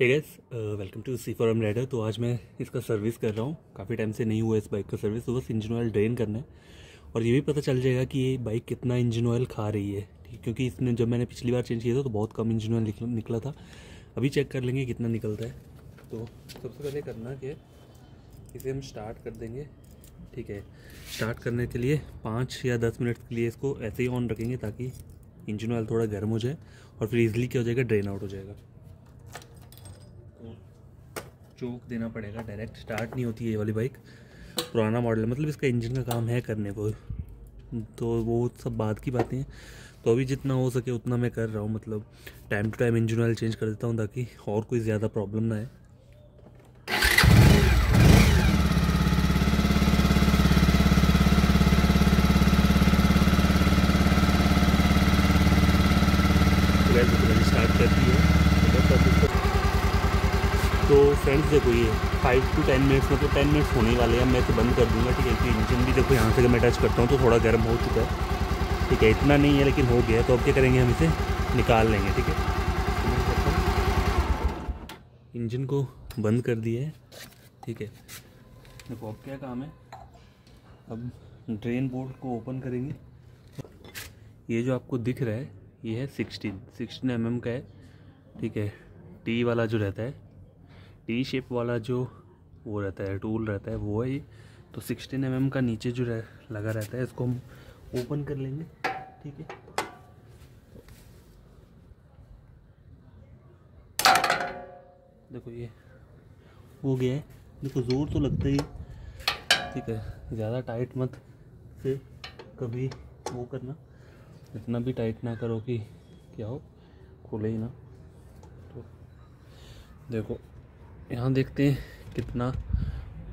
Hey guys, welcome to C for M rider. तो आज मैं इसका सर्विस कर रहा हूँ। काफ़ी टाइम से नहीं हुआ इस बाइक का सर्विस, तो बस इंजन ऑयल ड्रेन करना है और ये भी पता चल जाएगा कि ये बाइक कितना इंजन ऑयल खा रही है। ठीक, क्योंकि इसने जब मैंने पिछली बार चेंज किया था तो बहुत कम इंजन ऑयल निकला था। अभी चेक कर लेंगे कितना निकलता है। तो सबसे पहले करना क्या है, इसे हम स्टार्ट कर देंगे। ठीक है, स्टार्ट करने के लिए 5 या 10 मिनट के लिए इसको ऐसे ही ऑन रखेंगे ताकि इंजन ऑयल थोड़ा गर्म हो जाए और फिर ईजिली क्या हो जाएगा, ड्रेन आउट हो जाएगा। चोक देना पड़ेगा, डायरेक्ट स्टार्ट नहीं होती है ये वाली बाइक। पुराना मॉडल है, मतलब इसका इंजन का काम है करने को, तो वो सब बात की बातें हैं। तो अभी जितना हो सके उतना मैं कर रहा हूँ, मतलब time to time engine oil change कर देता हूँ ताकि और कोई ज़्यादा प्रॉब्लम ना है। मैंने स्टार्ट कर दी है। तो फ्रेंड्स देखो, ये 5 to 10 मिनट्स, मतलब 10 मिनट्स होने वाले हैं। मैं इसे बंद कर दूंगा। ठीक है, कि इंजन भी देखो यहाँ से अगर मैं टच करता हूँ तो थोड़ा गर्म हो चुका है। ठीक है, इतना नहीं है लेकिन हो गया है। तो अब क्या करेंगे, हम इसे निकाल लेंगे। ठीक है, इंजन को बंद कर दिया है। ठीक है, देखो अब क्या काम है, अब ड्रेन बोर्ड को ओपन करेंगे। ये जो आपको दिख रहा है ये है 16 mm का है। ठीक है, टी वाला जो रहता है, टी शेप वाला जो वो रहता है, टूल रहता है, वो है ये। तो 16 mm का नीचे जो लगा रहता है, इसको हम ओपन कर लेंगे। ठीक है, देखो ये हो गया है। देखो ज़ोर तो लगता ही है। ठीक है, ज़्यादा टाइट मत से कभी वो करना, इतना भी टाइट ना करो कि क्या हो, खुले ही ना। तो देखो यहाँ देखते हैं कितना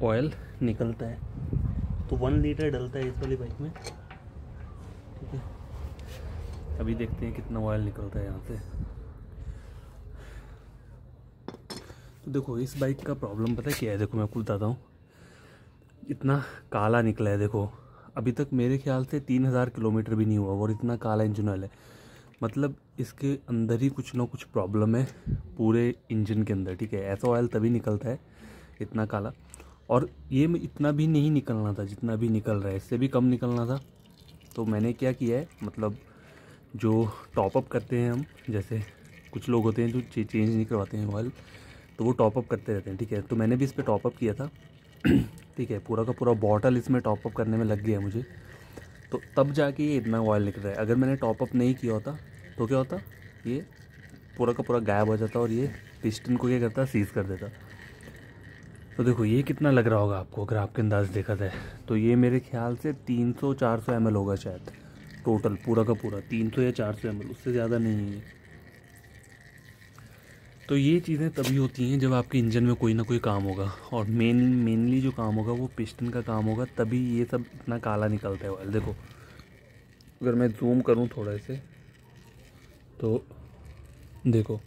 ऑयल निकलता है। तो 1 लीटर डलता है इस वाली बाइक में। ठीक है, अभी देखते हैं कितना ऑयल निकलता है यहाँ से। तो देखो इस बाइक का प्रॉब्लम पता है क्या है, देखो मैं आपको बताता हूँ। इतना काला निकला है, देखो अभी तक मेरे ख्याल से 3000 किलोमीटर भी नहीं हुआ और इतना काला इंजन ऑयल है। मतलब इसके अंदर ही कुछ ना कुछ प्रॉब्लम है पूरे इंजन के अंदर। ठीक है, ऐसा ऑयल तभी निकलता है इतना काला। और ये इतना भी नहीं निकलना था जितना भी निकल रहा है, इससे भी कम निकलना था। तो मैंने क्या किया है, मतलब जो टॉपअप करते हैं हम, जैसे कुछ लोग होते हैं जो चेंज नहीं करवाते हैं ऑयल, तो वो टॉपअप करते रहते हैं। ठीक है, तो मैंने भी इस पर टॉपअप किया था। ठीक है, पूरा का पूरा बॉटल इसमें टॉपअप करने में लग गया मुझे, तो तब जाके ये इतना ऑयल निकल रहा है। अगर मैंने टॉपअप नहीं किया होता तो क्या होता, ये पूरा का पूरा गायब हो जाता और ये पिस्टन को क्या करता, सीज कर देता। तो देखो ये कितना लग रहा होगा आपको, अगर आपके अंदाज देखा जाए तो ये मेरे ख्याल से 300-400 ml होगा शायद, टोटल पूरा का पूरा 300 या 400 ml, उससे ज़्यादा नहीं है। तो ये चीज़ें तभी होती हैं जब आपके इंजन में कोई ना कोई काम होगा, और मेनली जो काम होगा वो पिस्टन का काम होगा, तभी ये सब इतना काला निकलता है ऑयल। देखो अगर मैं जूम करूँ थोड़ा से तो देखो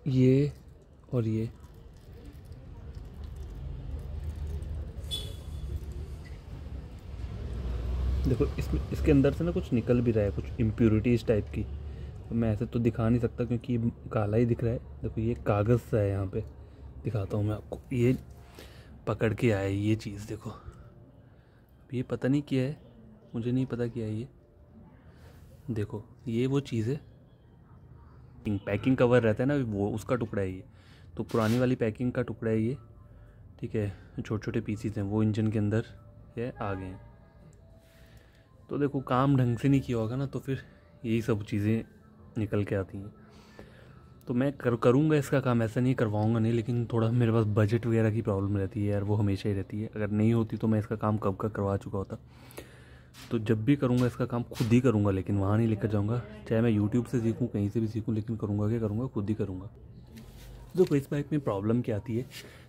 ये और ये, देखो इसमें इसके अंदर से ना कुछ निकल भी रहा है, कुछ इम्प्योरिटीज़ टाइप की। तो मैं ऐसे तो दिखा नहीं सकता क्योंकि ये काला ही दिख रहा है। देखो ये कागज़ सा है, यहाँ पे दिखाता हूँ मैं आपको। ये पकड़ के आया ये चीज़, देखो ये पता नहीं क्या है, मुझे नहीं पता क्या है ये। देखो ये वो चीज़ है, पैकिंग कवर रहता है ना, वो उसका टुकड़ा है ये। तो पुरानी वाली पैकिंग का टुकड़ा है ये। ठीक है, छोटे छोटे पीसीस हैं वो इंजन के अंदर ये आ गए हैं। तो देखो काम ढंग से नहीं किया होगा ना, तो फिर यही सब चीज़ें निकल के आती हैं। तो मैं करूँगा इसका काम, ऐसा नहीं करवाऊँगा नहीं, लेकिन थोड़ा मेरे पास बजट वगैरह की प्रॉब्लम रहती है यार, वो हमेशा ही रहती है। अगर नहीं होती तो मैं इसका काम कब का करवा चुका होता। तो जब भी करूँगा इसका काम खुद ही करूँगा, लेकिन वहाँ नहीं लेकर जाऊँगा। चाहे मैं यूट्यूब से सीखूँ, कहीं से भी सीखूँ, लेकिन करूँगा क्या करूँगा, खुद ही करूँगा। देखो इस बाइक में प्रॉब्लम क्या आती है,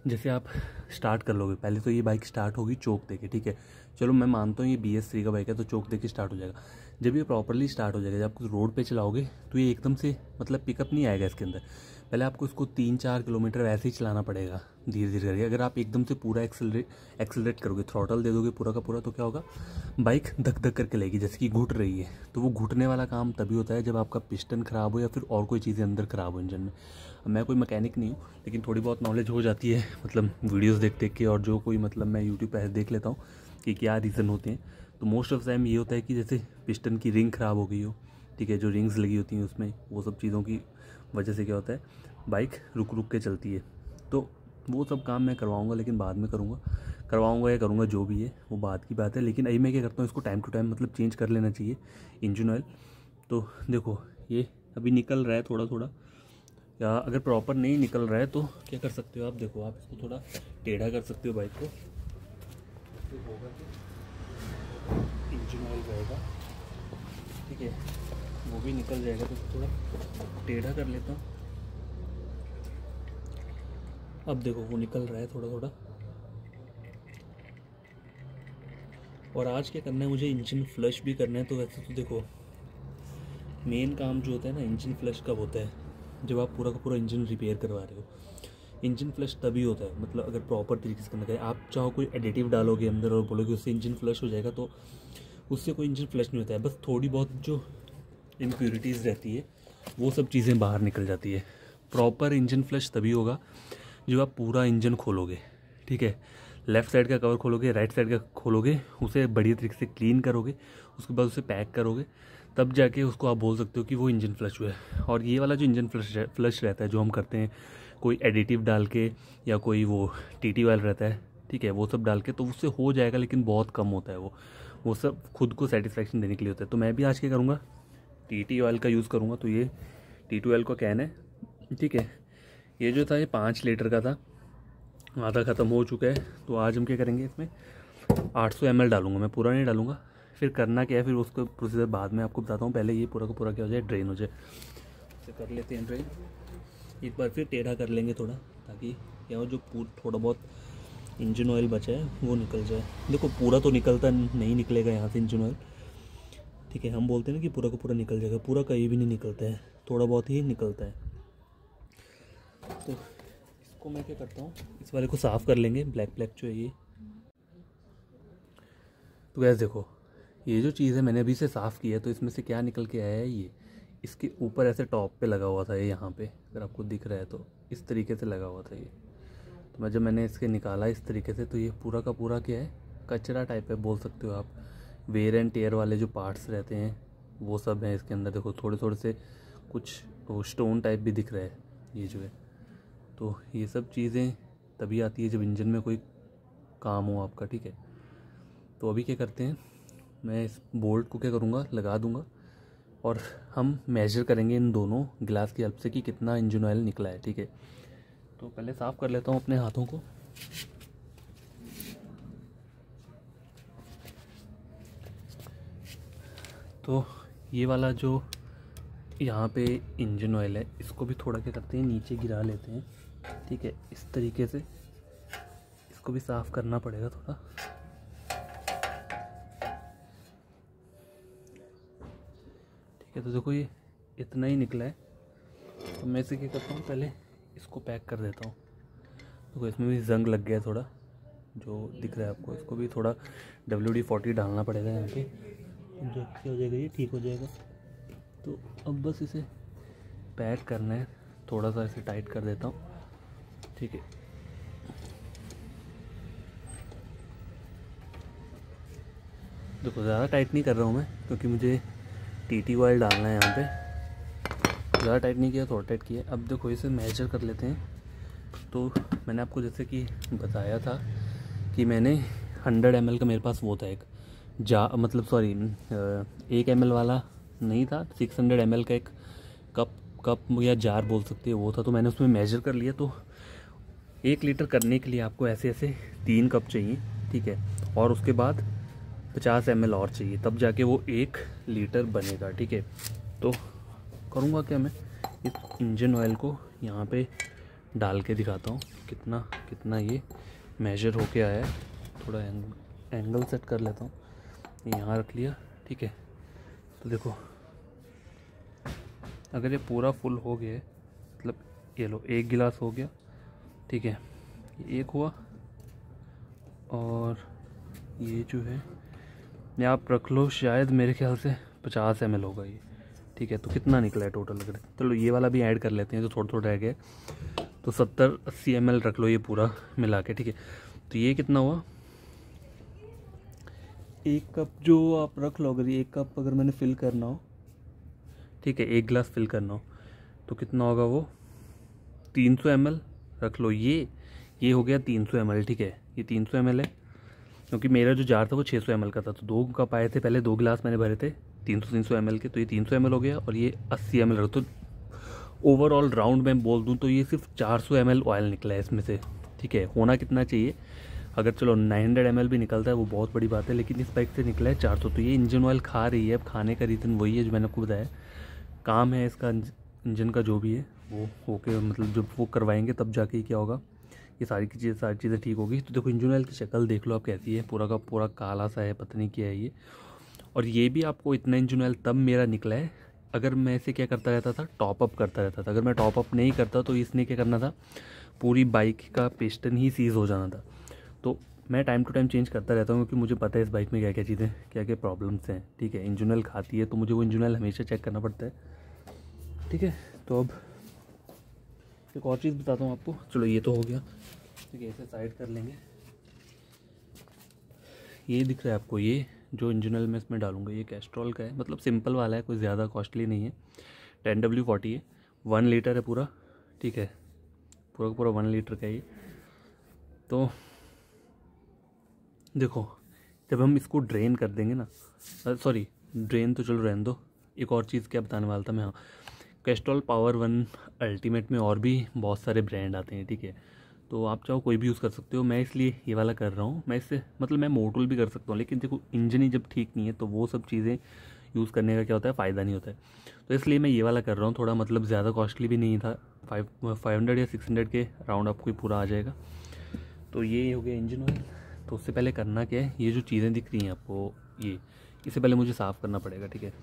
जैसे आप स्टार्ट कर लोगे, पहले तो ये बाइक स्टार्ट होगी चोक देके। ठीक है, चलो मैं मानता हूँ ये BS3 का बाइक है तो चोक देके स्टार्ट हो जाएगा। जब ये प्रॉपरली स्टार्ट हो जाएगा, जब आप रोड पे चलाओगे तो ये एकदम से मतलब पिकअप नहीं आएगा इसके अंदर। पहले आपको इसको 3-4 किलोमीटर वैसे ही चलाना पड़ेगा धीरे धीरे करके। अगर आप एकदम से पूरा एक्सेलरेट करोगे, थ्रॉटल दे दोगे पूरा का पूरा, तो क्या होगा, बाइक धक धक करके लेगी जैसे कि घुट रही है। तो वो घुटने वाला काम तभी होता है जब आपका पिस्टन ख़राब हो या फिर और कोई चीज़ें अंदर ख़राब हो इंजन में। मैं कोई मैकेनिक नहीं हूँ, लेकिन थोड़ी बहुत नॉलेज हो जाती है, मतलब वीडियोज़ देख देख के, और जो कोई मतलब मैं यूट्यूब पर देख लेता हूँ कि क्या रीज़न होते हैं। तो मोस्ट ऑफ टाइम ये होता है कि जैसे पिस्टन की रिंग ख़राब हो गई हो, ठीक है, जो रिंग्स लगी होती हैं उसमें, वो सब चीज़ों की वजह से क्या होता है, बाइक रुक रुक के चलती है। तो वो सब काम मैं करवाऊंगा, लेकिन बाद में करवाऊंगा या करूंगा, जो भी है वो बात की बात है। लेकिन अभी मैं क्या करता हूँ, इसको टाइम टू टाइम मतलब चेंज कर लेना चाहिए इंजन ऑयल। तो देखो ये अभी निकल रहा है थोड़ा थोड़ा, या अगर प्रॉपर नहीं निकल रहा है तो क्या कर सकते हो आप, देखो आप इसको थोड़ा टेढ़ा कर सकते हो बाइक को, तो होगा कि इंजन ऑयल रहेगा, ठीक है, वो भी निकल जाएगा। तो थोड़ा टेढ़ा कर लेता हूँ। अब देखो वो निकल रहा है थोड़ा थोड़ा। और आज क्या करना है मुझे, इंजन फ्लश भी करना है। तो वैसे तो देखो मेन काम जो होता है ना, इंजन फ्लश कब होता है, जब आप पूरा का पूरा इंजन रिपेयर करवा रहे हो। इंजन फ्लश तभी होता है, मतलब अगर प्रॉपर तरीके से करना चाहिए। आप चाहो कोई एडिटिव डालोगे अंदर और बोलोगे उससे इंजन फ्लश हो जाएगा, तो उससे कोई इंजन फ्लश नहीं होता है। बस थोड़ी बहुत जो इम्प्योरिटीज़ रहती है वो सब चीज़ें बाहर निकल जाती है। प्रॉपर इंजन फ्लश तभी होगा जब आप पूरा इंजन खोलोगे, ठीक है, लेफ़्ट साइड का कवर खोलोगे, राइट साइड का खोलोगे, उसे बढ़िया तरीके से क्लीन करोगे, उसके बाद उसे पैक करोगे, तब जाके उसको आप बोल सकते हो कि वो इंजन फ्लश हुआ है। और ये वाला जो इंजन फ्लश रहता है, जो हम करते हैं कोई एडिटिव डाल के या कोई वो टीटी ऑयल रहता है, ठीक है, वो सब डाल के, तो उससे हो जाएगा, लेकिन बहुत कम होता है वो सब खुद को सेटिस्फैक्शन देने के लिए होता है। तो मैं भी आज क्या करूँगा, टीटी ऑयल का यूज़ करूँगा। तो ये टीटी ऑयल का कैन है, ठीक है, ये जो था ये 5 लीटर का था, आधा ख़त्म हो चुका है। तो आज हम क्या करेंगे, इसमें 800 ml डालूंगा, मैं पूरा नहीं डालूंगा। फिर करना क्या है, फिर उसको प्रोसीजर बाद में आपको बताता हूँ। पहले ये पूरा का पूरा क्या हो जाए, ड्रेन हो जाए। इसे कर लेते हैं ड्रेन, एक बार फिर टेढ़ा कर लेंगे थोड़ा, ताकि क्या हो, जो थोड़ा बहुत इंजन ऑयल बचा है वो निकल जाए। देखो पूरा तो निकलता नहीं, निकलेगा यहाँ से इंजन ऑयल, ठीक है, हम बोलते हैं ना कि पूरा का पूरा निकल जाएगा, पूरा कहीं भी नहीं निकलता है, थोड़ा बहुत ही निकलता है। तो इसको मैं क्या करता हूँ, इस वाले को साफ़ कर लेंगे, ब्लैक ब्लैक जो है ये। तो गैस देखो ये जो चीज़ है मैंने अभी से साफ़ की है, तो इसमें से क्या निकल के आया है, ये इसके ऊपर ऐसे टॉप पे लगा हुआ था ये, यहाँ पे अगर आपको दिख रहा है तो इस तरीके से लगा हुआ था ये। तो जब मैंने इसके निकाला इस तरीके से, तो ये पूरा का पूरा क्या है, कचरा टाइप है बोल सकते हो आप। वेयर एंड टेयर वाले जो पार्ट्स रहते हैं वो सब हैं इसके अंदर। देखो थोड़े थोड़े से कुछ स्टोन टाइप भी दिख रहा है ये जो है। तो ये सब चीज़ें तभी आती है जब इंजन में कोई काम हो आपका, ठीक है। तो अभी क्या करते हैं, मैं इस बोल्ट को क्या करूँगा, लगा दूँगा, और हम मेजर करेंगे इन दोनों गिलास की हेल्प से कि कितना इंजन ऑयल निकला है, ठीक है। तो पहले साफ़ कर लेता हूँ अपने हाथों को। तो ये वाला जो यहाँ पे इंजन ऑयल है, इसको भी थोड़ा क्या करते हैं, नीचे गिरा लेते हैं, ठीक है, इस तरीके से। इसको भी साफ़ करना पड़ेगा थोड़ा, ठीक है। तो देखो ये इतना ही निकला है। तो मैं इसे क्या करता हूँ, पहले इसको पैक कर देता हूँ। देखो इसमें भी जंग लग गया है थोड़ा, जो दिख रहा है आपको। इसको भी थोड़ा WD-40 डालना पड़ेगा यहाँ पे, जो क्या हो जाएगा, ये ठीक हो जाएगा। तो अब बस इसे पैक करना है, थोड़ा सा इसे टाइट कर देता हूँ, ठीक है। देखो ज़्यादा टाइट नहीं कर रहा हूँ मैं, क्योंकि मुझे टीटी ऑयल डालना है यहाँ पे। ज़्यादा टाइट नहीं किया, थोड़ा टाइट किया। अब देखो इसे मेजर कर लेते हैं। तो मैंने आपको जैसे कि बताया था कि मैंने 100 ml का मेरे पास वो था एक मतलब सॉरी 1 ml वाला नहीं था, 600 ml का एक कप या जार बोल सकते हैं वो था। तो मैंने उसमें मेजर कर लिया। तो 1 लीटर करने के लिए आपको ऐसे ऐसे 3 कप चाहिए, ठीक है, और उसके बाद 50 ml और चाहिए, तब जाके वो 1 लीटर बनेगा, ठीक है। तो करूँगा क्या, मैं इस इंजन ऑयल को यहाँ पे डाल के दिखाता हूँ कितना कितना ये मेजर होके आया है। थोड़ा एंगल सेट कर लेता हूँ, यहाँ रख लिया, ठीक है। तो देखो अगर ये पूरा फुल हो गया है, मतलब ये लो 1 गिलास हो गया, ठीक है, ये 1 हुआ, और ये जो है ये आप रख लो, शायद मेरे ख्याल से 50 ml होगा ये, ठीक है। तो कितना निकला है टोटल? अगर चलो ये वाला भी ऐड कर लेते हैं, तो थोड़ा थोड़ा रह गया, तो 70-80 ml रख लो ये पूरा मिला के, ठीक है। तो ये कितना हुआ? 1 कप जो आप रख लो, अगर ये 1 कप अगर मैंने फिल करना हो, ठीक है, 1 गिलास फिल करना हो, तो कितना होगा वो? 300 ml रख लो। ये हो गया 300 ml, ठीक है, ये 300 ml है, क्योंकि मेरा जो जार था वो 600 ml का था, तो 2 कप आए थे पहले, 2 गिलास मैंने भरे थे 300 ml के, तो ये 300 ml हो गया, और ये 80 ml रख। तो ओवरऑल राउंड में बोल दूँ तो ये सिर्फ 400 ml ऑयल निकला है इसमें से, ठीक है। होना कितना चाहिए? अगर चलो 900 ml भी निकलता है वो बहुत बड़ी बात है, लेकिन इस बाइक से निकला है 400। तो ये इंजन ऑयल खा रही है। अब खाने का रीज़न वही है जो मैंने आपको बताया, काम है इसका इंजन का जो भी है वो होके, मतलब जब वो करवाएंगे तब जाके ही क्या होगा, ये सारी चीज़ें ठीक होगी। तो देखो इंजन ऑयल की शक्ल देख लो आप कैसी है, पूरा का पूरा काला सा है, पता नहीं क्या है ये। और ये भी आपको इतना इंजन ऑयल तब मेरा निकला है अगर मैं इसे क्या करता रहता था, टॉपअप करता रहता था। अगर मैं टॉपअप नहीं करता तो इसने क्या करना था, पूरी बाइक का पिस्टन ही सीज हो जाना था। तो मैं टाइम टू टाइम चेंज करता रहता हूँ, क्योंकि मुझे पता है इस बाइक में क्या क्या चीज़ें, क्या क्या प्रॉब्लम्स हैं, ठीक है। इंजन ऑयल खाती है तो मुझे वो इंजन ऑयल हमेशा चेक करना पड़ता है, ठीक है। तो अब एक और चीज़ बताता हूँ आपको। चलो ये तो हो गया, ठीक है, इसे साइड कर लेंगे। ये दिख रहा है आपको, ये जो इंजन ऑयल मैं इसमें डालूंगा ये कैस्ट्रॉल का है, मतलब सिंपल वाला है, कोई ज़्यादा कॉस्टली नहीं है। 10W40 है, 1 लीटर है पूरा, ठीक है, पूरा का पूरा 1 लीटर का ये। तो देखो जब हम इसको ड्रेन कर देंगे ना, सॉरी ड्रेन तो चलो रहने दो, एक और चीज़ क्या बताने वाला था मैं। हाँ, कैस्ट्रॉल पावर 1 अल्टीमेट में और भी बहुत सारे ब्रांड आते हैं, ठीक है, तो आप चाहो कोई भी यूज़ कर सकते हो। मैं इसलिए ये वाला कर रहा हूँ। मैं इससे मतलब मैं मोटूल भी कर सकता हूँ, लेकिन देखो इंजन ही जब ठीक नहीं है तो वो सब चीज़ें यूज़ करने का क्या होता है, फ़ायदा नहीं होता है। तो इसलिए मैं ये वाला कर रहा हूँ, थोड़ा मतलब ज़्यादा कॉस्टली भी नहीं था, 500 या 600 के राउंड आपको ही पूरा आ जाएगा। तो ये हो गया इंजन ऑयल। तो उससे पहले करना क्या है, ये जो चीज़ें दिख रही हैं आपको, ये इससे पहले मुझे साफ़ करना पड़ेगा, ठीक है।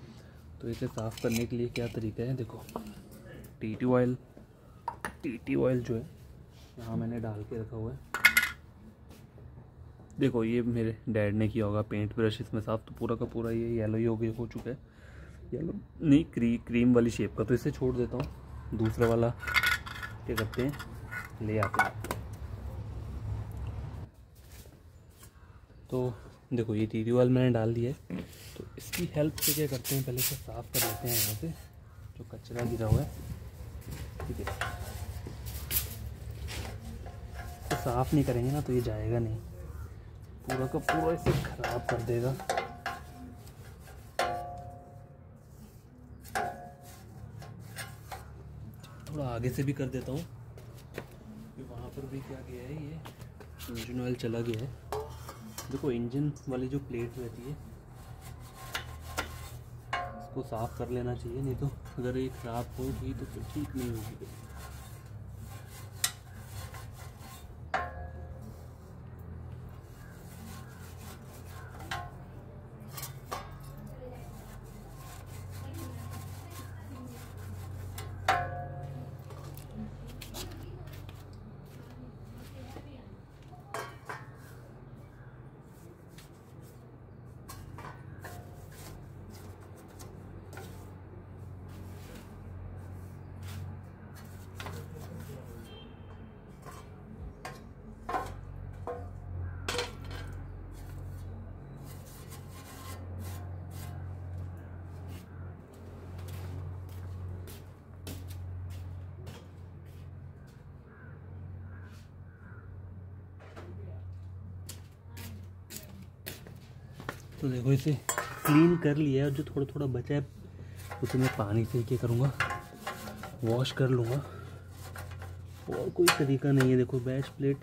तो इसे साफ़ करने के लिए क्या तरीका है, देखो टीटी ऑयल जो है यहाँ मैंने डाल के रखा हुआ है। देखो ये मेरे डैड ने किया होगा पेंट ब्रश इसमें साफ़, तो पूरा का पूरा ये येलो ही हो चुका है, येलो नहीं क्रीम वाली शेप का। तो इसे छोड़ देता हूँ, दूसरा वाला क्या करते हैं, ले आते हैं। तो देखो ये टीटी ऑयल मैंने डाल दिया है, तो इसकी हेल्प से क्या करते हैं, पहले से साफ़ कर लेते हैं यहाँ से जो कचरा गिरा हुआ है, ठीक है। तो साफ़ नहीं करेंगे ना तो ये जाएगा नहीं, पूरा का पूरा इसे ख़राब कर देगा। थोड़ा आगे से भी कर देता हूँ, वहाँ पर भी क्या गया है, ये इंजन ऑयल चला गया है। देखो इंजन वाली जो प्लेट रहती है इसको साफ़ कर लेना चाहिए, नहीं तो अगर ये ख़राब होगी तो फिर ठीक नहीं होगी। तो देखो इसे क्लीन कर लिया है, और जो थोड़ा थोड़ा बचा है उसे मैं पानी से क्या करूँगा, वॉश कर लूँगा। और कोई तरीका नहीं है। देखो बैच प्लेट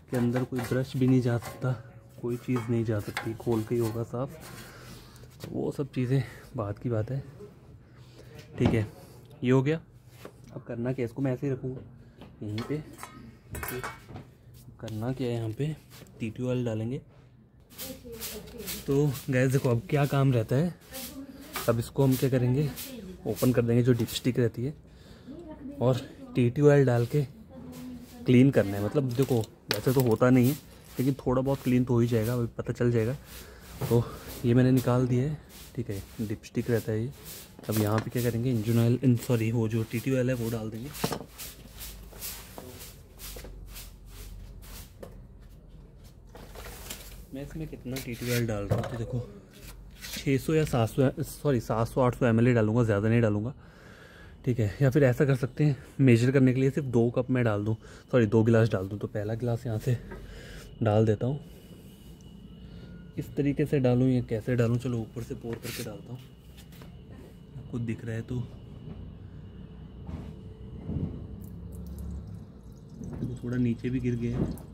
के अंदर कोई ब्रश भी नहीं जा सकता, कोई चीज़ नहीं जा सकती, खोल के ही होगा साफ़। वो सब चीज़ें बाद की बात है, ठीक है। ये हो गया। अब करना क्या है, इसको मैं ऐसे ही रखूँगा यहीं पे। करना क्या है, यहाँ पे टीटी ऑयल डालेंगे। तो गैस देखो अब क्या काम रहता है, अब इसको हम क्या करेंगे, ओपन कर देंगे जो डिपस्टिक रहती है और TT ऑयल डाल के क्लीन करना है। मतलब देखो वैसे तो होता नहीं है लेकिन थोड़ा बहुत क्लीन तो हो ही जाएगा, अभी पता चल जाएगा। तो ये मैंने निकाल दिया है, ठीक है, डिपस्टिक रहता है ये। अब यहाँ पे क्या करेंगे, इंजन ऑयल सॉरी वो जो TT ऑयल है वो डाल देंगे। मैं इसमें कितना TT ऑयल डाल रहा हूँ तो देखो 600 या 700 ml डालूंगा, ज़्यादा नहीं डालूंगा, ठीक है। या फिर ऐसा कर सकते हैं, मेजर करने के लिए सिर्फ 2 कप मैं डाल दूँ, 2 गिलास डाल दूँ। तो पहला गिलास यहाँ से डाल देता हूँ, इस तरीके से डालूँ या कैसे डालूँ, चलो ऊपर से पोर करके डालता हूँ, आपको दिख रहा है तो थोड़ा नीचे भी गिर गया है।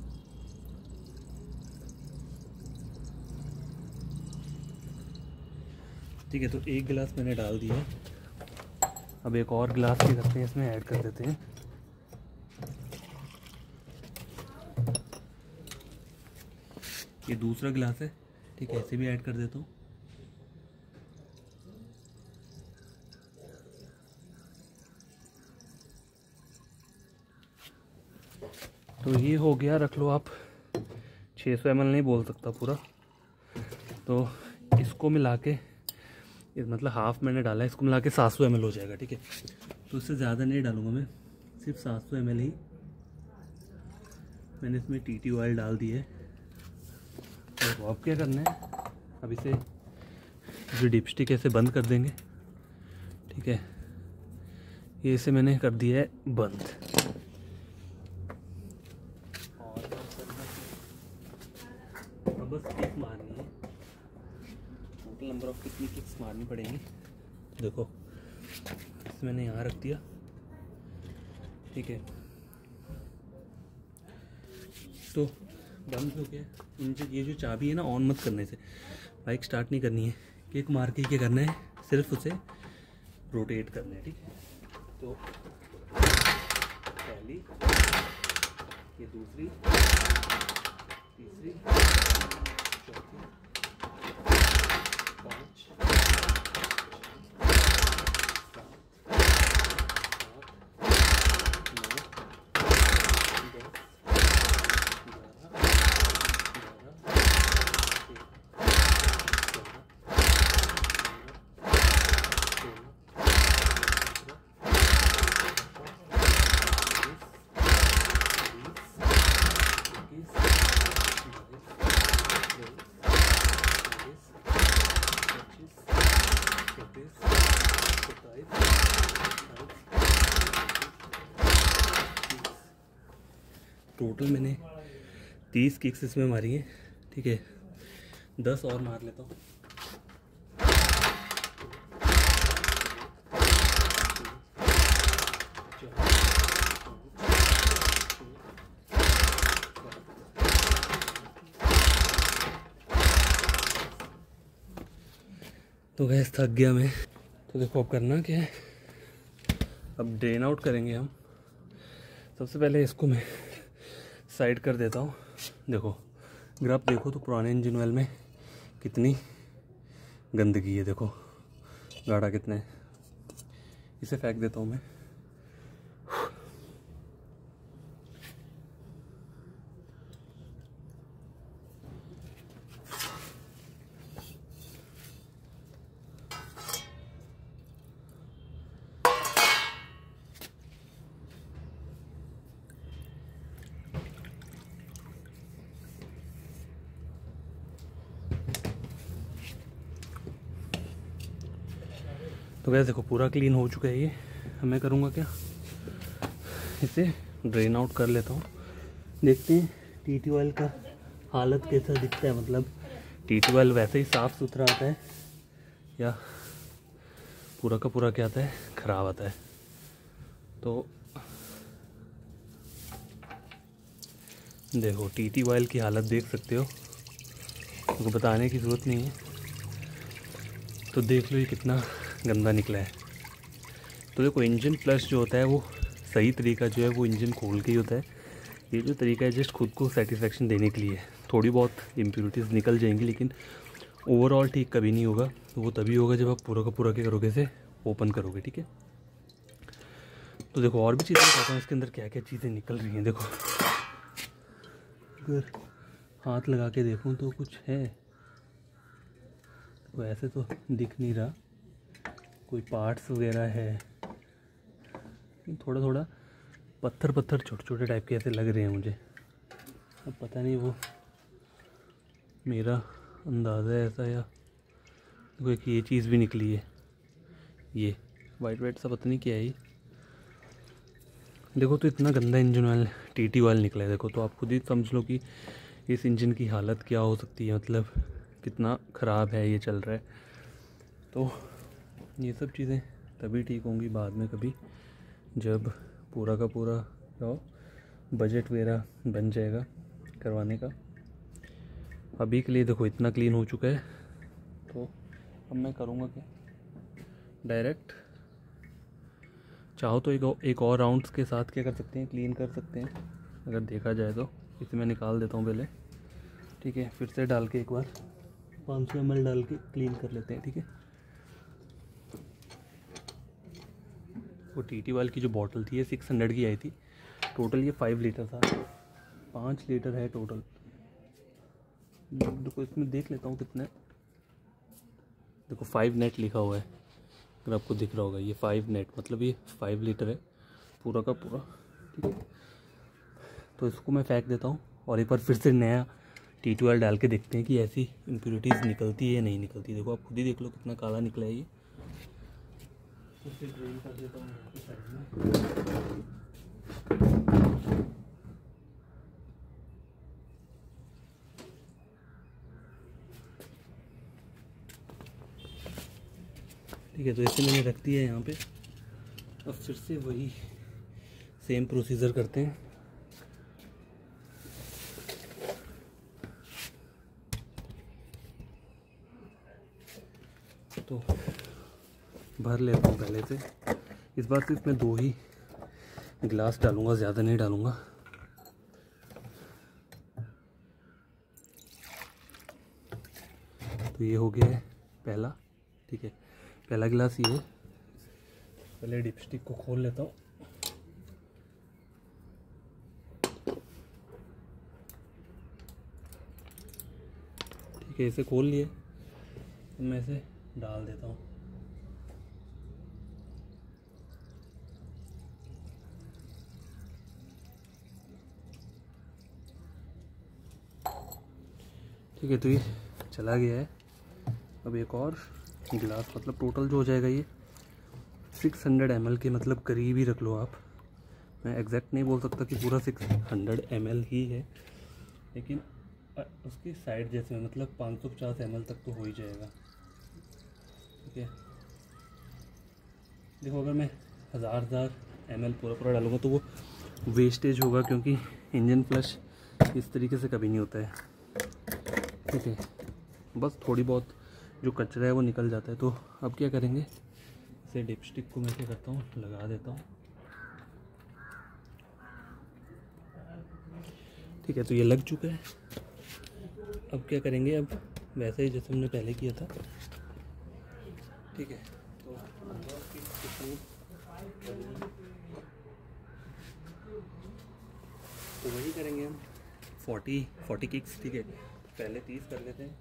ठीक है, तो 1 गिलास मैंने डाल दिया। अब एक और गिलास क्या करते हैं, इसमें ऐड कर देते हैं। ये दूसरा गिलास है, ठीक है, इसे भी ऐड कर देता हूँ। तो ये हो गया, रख लो आप, 600 ml नहीं बोल सकता पूरा। तो इसको मिला के, मतलब हाफ मैंने डाला है, इसको मिला के 700 ml हो जाएगा, ठीक है। तो इससे ज़्यादा नहीं डालूंगा मैं, सिर्फ 700 ml ही मैंने इसमें TT ऑयल डाल दी है। तो अब क्या करना है, अब इसे जो डिपस्टिक है इसे बंद कर देंगे, ठीक है। ये इसे मैंने कर दिया है बंद। और अब बस किक मारनी है, टोटल नंबर ऑफ कितनी किक्स मारनी पड़ेंगी देखो, इसे मैंने यहाँ रख दिया, ठीक है। तो बंद हो गया इंजन। ये जो चाबी है ना, ऑन मत करने से बाइक स्टार्ट नहीं करनी है, किक मार के क्या करना है, सिर्फ उसे रोटेट करना है, ठीक है। तो पहली, ये दूसरी, तीसरी, चौथी, 5, टोटल मैंने 30 किक्स इसमें मारी है, ठीक है। 10 और मार लेता हूँ। तो गैस थक गया मैं। तो देखो अब करना क्या है, अब ड्रेन आउट करेंगे हम। सबसे पहले इसको मैं साइड कर देता हूँ। देखो ग्रप देखो तो पुराने इंजन ऑयल में कितनी गंदगी है, देखो गाढ़ा कितना है। इसे फेंक देता हूँ मैं। तो गैस देखो पूरा क्लीन हो चुका है ये। मैं करूँगा क्या, इसे ड्रेन आउट कर लेता हूँ। देखते हैं TT ऑयल का हालत कैसा दिखता है, मतलब TT ऑयल वैसे ही साफ़ सुथरा आता है या पूरा का पूरा क्या आता है, ख़राब आता है। तो देखो TT ऑयल की हालत देख सकते हो, आपको बताने की ज़रूरत नहीं है। तो देख लो ये कितना गंदा निकला है। तो देखो इंजन प्लस जो होता है वो सही तरीका जो है वो इंजन खोल के ही होता है। ये जो तरीका है जस्ट खुद को सेटिस्फेक्शन देने के लिए, थोड़ी बहुत इम्प्योरिटीज़ निकल जाएंगी लेकिन ओवरऑल ठीक कभी नहीं होगा, वो तभी होगा जब आप पूरा का पूरा क्या करोगे, से ओपन करोगे, ठीक है। तो देखो और भी चीज़ें बताता हूँ इसके अंदर क्या क्या चीज़ें निकल रही हैं। देखो अगर हाथ लगा के देखूँ तो कुछ है, तो ऐसे तो दिख नहीं रहा, कोई पार्ट्स वगैरह है, थोड़ा थोड़ा पत्थर पत्थर छोटे छोटे टाइप के ऐसे लग रहे हैं मुझे। अब पता नहीं वो मेरा अंदाज़ा है ऐसा, या देखो एक ये चीज़ भी निकली है, ये वाइट वाइट सा पता नहीं क्या है ये। देखो तो इतना गंदा इंजन ऑयल टीटी ऑयल निकला है, देखो तो आप खुद ही समझ लो कि इस इंजन की हालत क्या हो सकती है, मतलब कितना ख़राब है ये चल रहा है। तो ये सब चीज़ें तभी ठीक होंगी बाद में कभी, जब पूरा का पूरा बजट वगैरह बन जाएगा करवाने का। अभी के लिए देखो इतना क्लीन हो चुका है, तो अब मैं करूँगा क्या, डायरेक्ट चाहो तो एक और राउंड्स के साथ क्या कर सकते हैं, क्लीन कर सकते हैं अगर देखा जाए तो। इसे मैं निकाल देता हूँ पहले, ठीक है, फिर से डाल के एक बार 500 ml डाल के क्लीन कर लेते हैं, ठीक है। वो टीटी वाल की जो बॉटल थी ये 600 की आई थी, टोटल ये 5 लीटर था, 5 लीटर है टोटल। देखो इसमें देख लेता हूँ कितना है, देखो 5 नेट लिखा हुआ है, अगर आपको दिख रहा होगा ये 5 नेट, मतलब ये 5 लीटर है पूरा का पूरा, ठीक है। तो इसको मैं फेंक देता हूँ और एक बार फिर से नया T12 डाल के देखते हैं कि ऐसी इम्प्योरिटीज़ निकलती है या नहीं निकलती। देखो आप खुद ही देख लो कितना काला निकला है ये। तो फिर ड्रेन कर देता हूँ यहाँ पे साइड में। ठीक है, तो ऐसे मैंने रख दिया है यहाँ पे। अब फिर से वही सेम प्रोसीजर करते हैं। तो भर लेता हूँ पहले से। इस बार सिर्फ मैं 2 ही गिलास डालूँगा, ज़्यादा नहीं डालूँगा। तो ये हो गया है पहला, ठीक है, पहला गिलास ये है। पहले डिपस्टिक को खोल लेता हूँ। ठीक है, इसे खोल लिए, तो मैं इसे डाल देता हूँ। ठीक है, तो ये चला गया है। अब एक और गिलास, मतलब टोटल जो हो जाएगा ये 600 ml के मतलब करीब ही रख लो आप। मैं एग्जैक्ट नहीं बोल सकता कि पूरा 600 ml ही है, लेकिन उसकी साइड जैसे मतलब 550 ml तक तो हो ही जाएगा। ठीक है, देखो अगर मैं 1000 ml पूरा डालूँगा तो वो वेस्टेज होगा, क्योंकि इंजन फ्लश इस तरीके से कभी नहीं होता है। ठीक है, बस थोड़ी बहुत जो कचरा है वो निकल जाता है। तो अब क्या करेंगे, इसे डिपस्टिक को मैं क्या करता हूँ, लगा देता हूँ। ठीक है, तो ये लग चुका है। अब क्या करेंगे, अब वैसे ही जैसे हमने पहले किया था। ठीक है, तो वही करेंगे हम 40 किक्स। ठीक है, पहले 30 कर लेते हैं।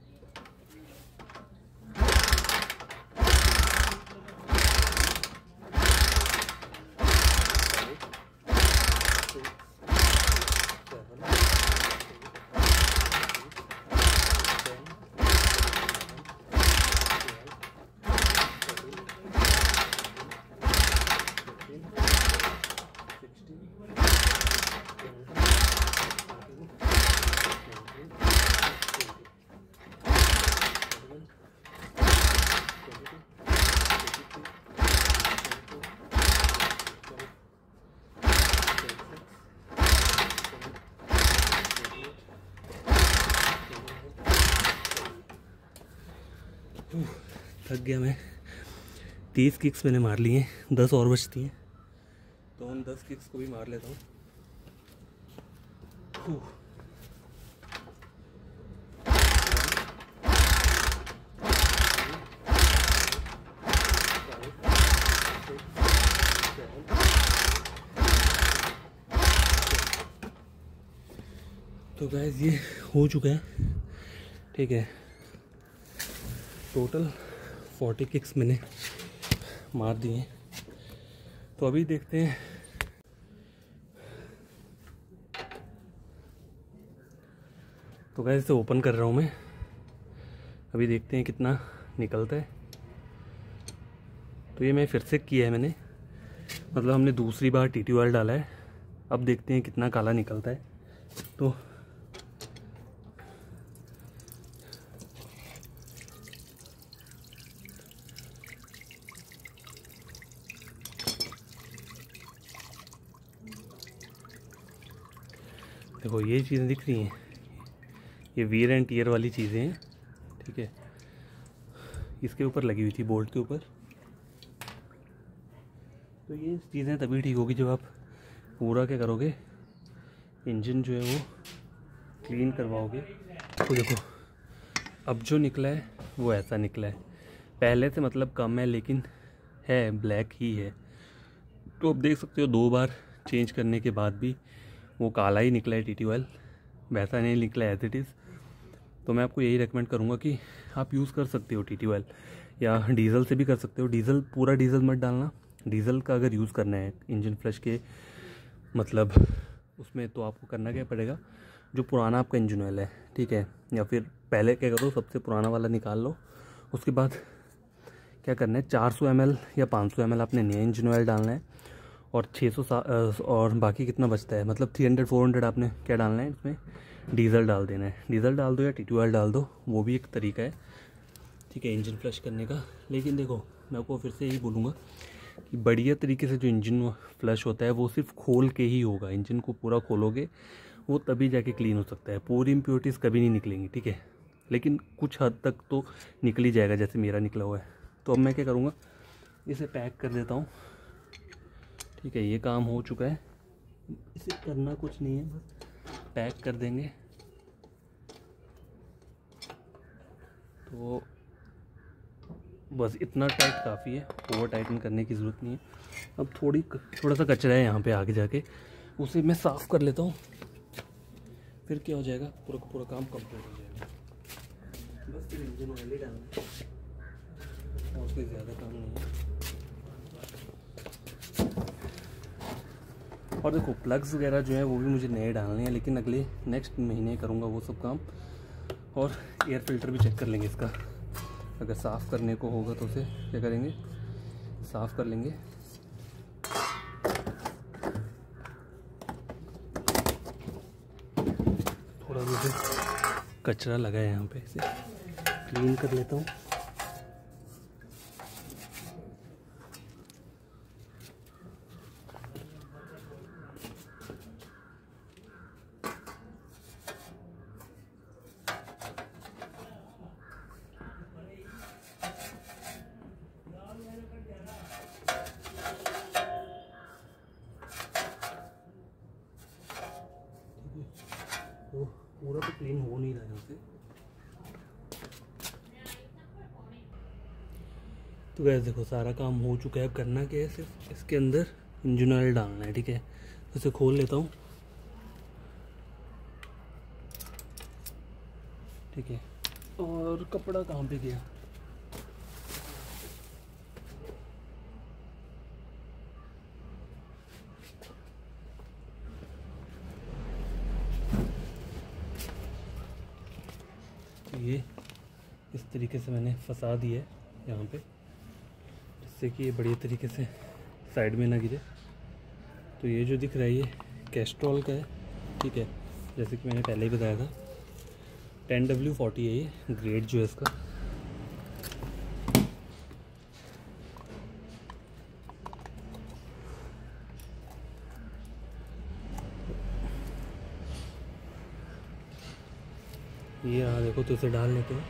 थक गया मैं। 30 किक्स मैंने मार ली हैं, 10 और बचती हैं, तो उन 10 किक्स को भी मार लेता हूँ। तो गाइस ये हो चुका है, ठीक है। टोटल 40 किक्स मैंने मार दिए। तो अभी देखते हैं, तो गाइस इसे ओपन कर रहा हूँ मैं। अभी देखते हैं कितना निकलता है। तो ये मैं फिर से किया है मैंने, मतलब हमने दूसरी बार TT ऑयल डाला है। अब देखते हैं कितना काला निकलता है। तो देखो ये चीज़ें दिख रही हैं, ये वियर एंड टियर वाली चीज़ें हैं, ठीक है। इसके ऊपर लगी हुई थी, बोल्ट के ऊपर। तो ये चीज़ें तभी ठीक होगी जब आप पूरा क्या करोगे, इंजन जो है वो क्लीन करवाओगे। तो देखो अब जो निकला है वो ऐसा निकला है, पहले से मतलब कम है लेकिन है ब्लैक ही है। तो अब देख सकते हो 2 बार चेंज करने के बाद भी वो काला ही निकला है TT ऑयल, वैसा नहीं निकला एज इट इज़। तो मैं आपको यही रेकमेंड करूँगा कि आप यूज़ कर सकते हो TT ऑयल, या डीजल से भी कर सकते हो। डीजल पूरा डीजल मत डालना, डीजल का अगर यूज़ करना है इंजन फ्लश के मतलब उसमें, तो आपको करना क्या पड़ेगा, जो पुराना आपका इंजन ऑयल है, ठीक है, या फिर पहले क्या करो सबसे पुराना वाला निकाल लो। उसके बाद क्या करना है, 400 ml या 500 ml आपने नया इंजन ऑयल डालना है, और 600 और बाकी कितना बचता है, मतलब 300-400 आपने क्या डालना है इसमें, डीजल डाल देना है। डीजल डाल दो या TT ऑयल डाल दो, वो भी एक तरीका है, ठीक है, इंजन फ्लश करने का। लेकिन देखो मैं आपको फिर से यही बोलूँगा कि बढ़िया तरीके से जो इंजन फ्लश होता है वो सिर्फ खोल के ही होगा। इंजन को पूरा खोलोगे वो तभी जाके क्लीन हो सकता है, पूरी इम्प्योरिटीज़ कभी नहीं निकलेंगी, ठीक है। लेकिन कुछ हद तक तो निकल ही जाएगा, जैसे मेरा निकला हुआ है। तो अब मैं क्या करूँगा, इसे पैक कर देता हूँ, ठीक है। ये काम हो चुका है, इसे करना कुछ नहीं है, बस पैक कर देंगे। तो बस इतना टाइट काफ़ी है, ओवर टाइटन करने की ज़रूरत नहीं है। अब थोड़ा सा कचरा है यहाँ पे आगे जाके, उसे मैं साफ़ कर लेता हूँ, फिर क्या हो जाएगा, पूरा का पूरा काम कंप्लीट हो जाएगा। बस फिर इंजन ऑयल ही डालना है और कोई ज़्यादा काम नहीं है। और देखो प्लग्स वगैरह जो है वो भी मुझे नए डालने हैं, लेकिन नेक्स्ट महीने करूँगा वो सब काम। और एयर फिल्टर भी चेक कर लेंगे इसका, अगर साफ़ करने को होगा तो उसे क्या करेंगे, साफ़ कर लेंगे। थोड़ा मुझे कचरा लगा है यहाँ पे, इसे क्लीन कर लेता हूँ। तो पूरा तो क्लीन हो नहीं रहा है यहाँ से। तो गैस देखो सारा काम हो चुका है। अब करना क्या है, सिर्फ इसके अंदर इंजन ऑयल डालना है, ठीक है। तो इसे खोल लेता हूँ, ठीक है। और कपड़ा कहाँ पे गया, तो ये इस तरीके से मैंने फंसा दिया है यहाँ पे, जिससे कि ये बढ़िया तरीके से साइड में ना गिरे। तो ये जो दिख रहा है ये कैस्ट्रॉल का है, ठीक है, जैसे कि मैंने पहले ही बताया था। 10W40 है ये ग्रेड जो है इसका। ये यहाँ देखो, तो इसे डाल लेते हैं।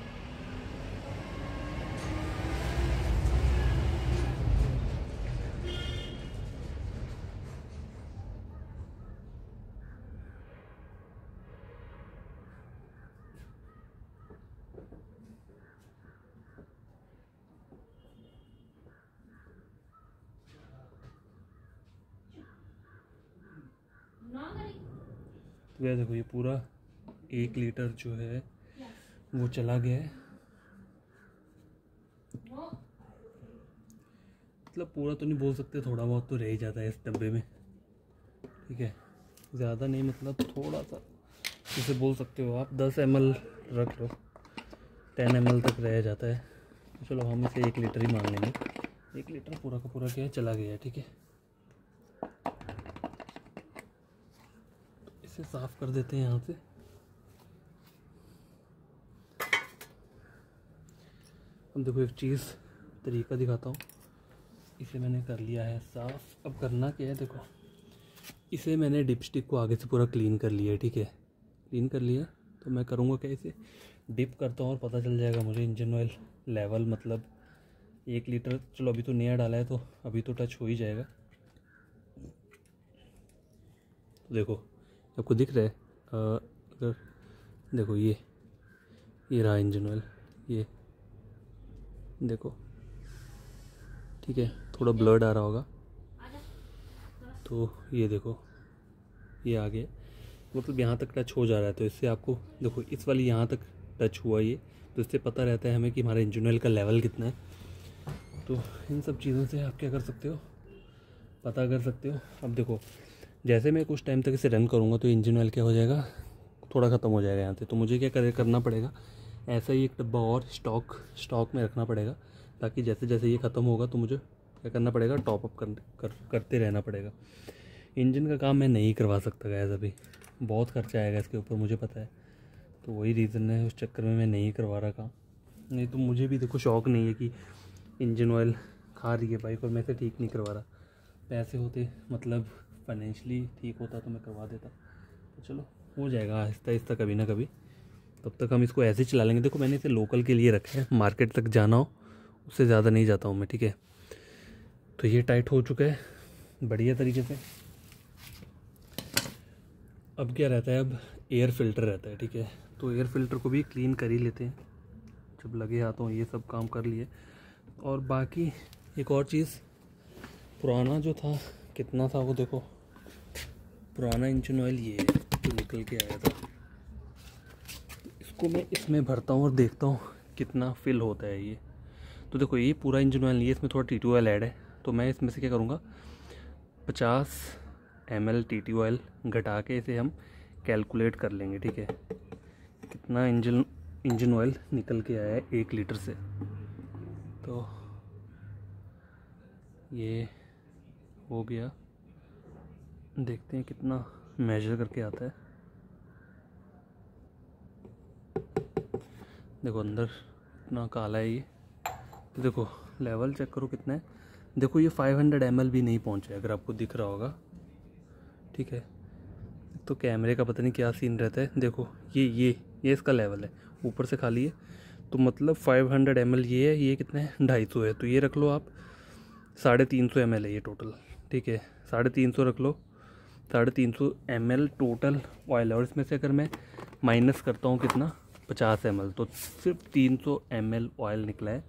तो ये देखो ये पूरा 1 लीटर जो है वो चला गया है। मतलब पूरा तो नहीं बोल सकते, थोड़ा बहुत तो रह ही जाता है इस डब्बे में, ठीक है, ज़्यादा नहीं, मतलब थोड़ा सा इसे बोल सकते हो आप 10 ml रख लो, 10 ml तक रह जाता है। तो चलो हम इसे 1 लीटर ही मान लेंगे। 1 लीटर पूरा का पूरा क्या है चला गया है, ठीक है। इसे साफ़ कर देते हैं यहाँ से। अब देखो एक चीज़ तरीका दिखाता हूँ। इसे मैंने कर लिया है साफ़। अब करना क्या है, देखो इसे मैंने डिपस्टिक को आगे से पूरा क्लीन कर लिया है, ठीक है। क्लीन कर लिया तो मैं करूँगा क्या, इसे डिप करता हूँ और पता चल जाएगा मुझे इंजन ऑयल लेवल, मतलब 1 लीटर। चलो अभी तो नया डाला है तो अभी तो टच हो ही जाएगा। तो देखो आपको दिख रहा है, अगर देखो ये रहा इंजन ऑयल, ये देखो, ठीक है। थोड़ा ब्लड आ रहा होगा, तो ये देखो ये आ गया, मतलब यहाँ तक टच हो जा रहा है। तो इससे आपको देखो इस वाली यहाँ तक टच हुआ ये, तो इससे पता रहता है हमें कि हमारे इंजन ऑयल का लेवल कितना है। तो इन सब चीज़ों से आप क्या कर सकते हो, पता कर सकते हो। अब देखो जैसे मैं कुछ टाइम तक इसे रन करूँगा तो इंजन ऑयल क्या हो जाएगा, थोड़ा ख़त्म हो जाएगा यहाँ से। तो मुझे क्या करना पड़ेगा, ऐसा ही एक डब्बा और स्टॉक में रखना पड़ेगा, ताकि जैसे जैसे ये ख़त्म होगा तो मुझे क्या करना पड़ेगा, टॉपअप करते रहना पड़ेगा। इंजन का काम मैं नहीं करवा सकता गैस, अभी बहुत खर्चा आएगा इसके ऊपर, मुझे पता है। तो वही रीज़न है, उस चक्कर में मैं नहीं करवा रहा काम। नहीं तो मुझे भी देखो शौक़ नहीं है कि इंजन ऑयल खा रही है बाइक और मैं इसे ठीक नहीं करवा रहा। पैसे होते, मतलब फाइनेंशियली ठीक होता तो मैं करवा देता। तो चलो हो जाएगा आहिस्ता आहिस्ता, कभी ना कभी। तब तक हम इसको ऐसे ही चला लेंगे। देखो मैंने इसे लोकल के लिए रखा है, मार्केट तक जाना हो उससे ज़्यादा नहीं जाता हूँ मैं, ठीक है। तो ये टाइट हो चुका है बढ़िया तरीके से। अब क्या रहता है, अब एयर फिल्टर रहता है, ठीक है। तो एयर फिल्टर को भी क्लीन कर ही लेते हैं जब लगे हाथों, ये सब काम कर लिए। और बाकी एक और चीज़, पुराना जो था कितना था वो देखो, पुराना इंजन ऑयल ये जो निकल के आया था, इसको मैं इसमें भरता हूँ और देखता हूँ कितना फिल होता है ये। तो देखो ये पूरा इंजन ऑयल नहीं है, इसमें थोड़ा TT ऑयल ऐड है। तो मैं इसमें से क्या करूँगा, 50 ml TT ऑयल घटा के इसे हम कैलकुलेट कर लेंगे, ठीक है, कितना इंजन ऑयल निकल के आया है 1 लीटर से। तो ये हो गया, देखते हैं कितना मेजर करके आता है। देखो अंदर इतना काला है ये। तो देखो लेवल चेक करो कितना है, देखो ये 500 ml भी नहीं पहुंचा है, अगर आपको दिख रहा होगा, ठीक है। तो कैमरे का पता नहीं क्या सीन रहता है। देखो ये इसका लेवल है, ऊपर से खाली है, तो मतलब 500 ml ये है, ये कितना है 250 है। तो ये रख लो आप 350 ml है ये टोटल, ठीक है, 350 रख लो। 350 ml टोटल ऑयल है। और इसमें से अगर मैं माइनस करता हूँ कितना, 50 ml, तो सिर्फ 300 ml ऑयल निकला है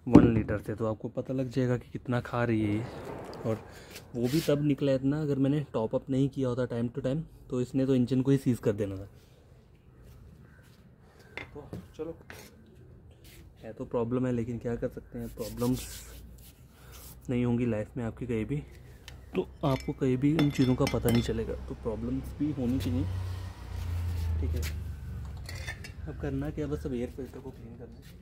1 लीटर से। तो आपको पता लग जाएगा कि कितना खा रही है ये। और वो भी तब निकला इतना, अगर मैंने टॉपअप नहीं किया होता टाइम टू टाइम, तो इसने तो इंजन को ही सीज कर देना था। तो चलो है तो प्रॉब्लम है, लेकिन क्या कर सकते हैं, प्रॉब्लम्स नहीं होंगी लाइफ में आपकी कहीं भी, तो आपको कहीं भी इन चीज़ों का पता नहीं चलेगा। तो प्रॉब्लम्स भी होनी चाहिए, ठीक है। अब करना क्या, बस अब एयर फिल्टर को क्लीन करना है।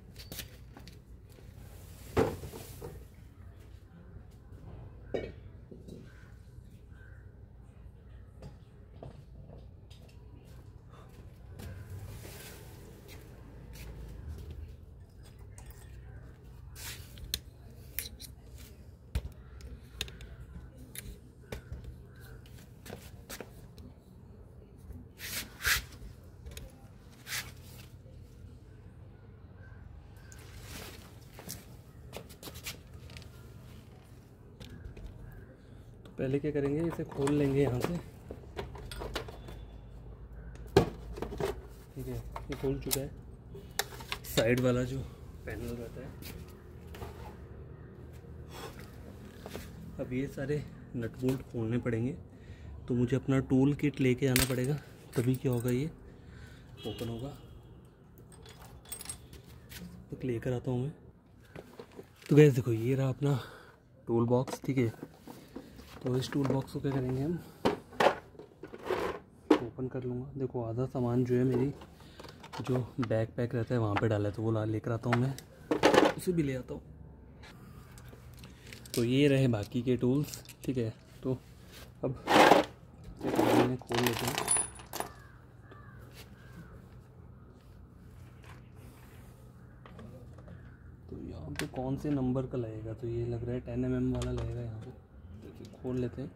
पहले क्या करेंगे, इसे खोल लेंगे यहाँ से, ठीक है। ये खोल चुका है, साइड वाला जो पैनल रहता है। अब ये सारे नट बोल्ट खोलने पड़ेंगे, तो मुझे अपना टूल किट लेके आना पड़ेगा, तभी क्या होगा ये ओपन होगा तो लेकर आता हूँ मैं। तो गैस देखो ये रहा अपना टूल बॉक्स, ठीक है। तो इस टूल बॉक्स को क्या करेंगे हम, ओपन कर लूँगा। देखो आधा सामान जो है मेरी जो बैग पैक रहता है वहाँ पे डाला है, तो वो लेकर आता हूँ मैं, उसे भी ले आता हूँ। तो ये रहे बाकी के टूल्स, ठीक है। तो अब इन्हें खोल लेते हैं। तो यहाँ पे कौन से नंबर का लगेगा, तो ये लग रहा है 10 mm वाला लगेगा यहाँ पे। तो खोल लेते हैं।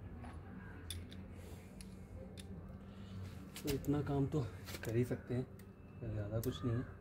तो इतना काम तो कर ही सकते हैं, ज़्यादा कुछ नहीं है।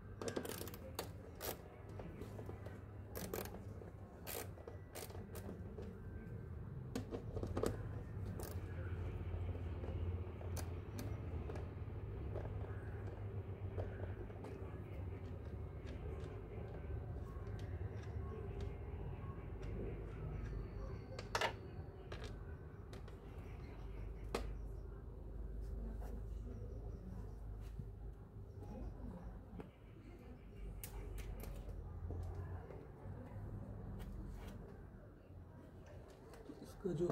इसका जो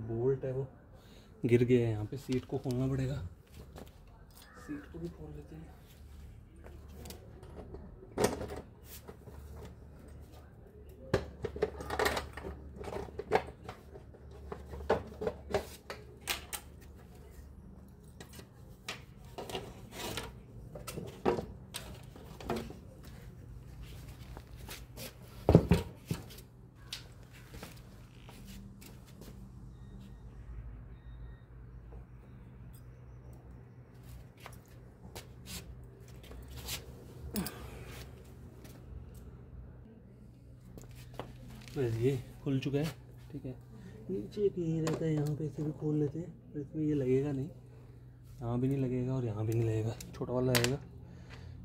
बोल्ट है वो गिर गया है, यहाँ पे सीट को खोलना पड़ेगा। सीट को भी खोल लेते हैं। बस ये खुल चुका है, ठीक है। नीचे एक यही रहता है, यहाँ पे इसे भी खोल लेते हैं। तो इसमें ये लगेगा नहीं, यहाँ भी नहीं लगेगा और यहाँ भी नहीं लगेगा, छोटा वाला रहेगा।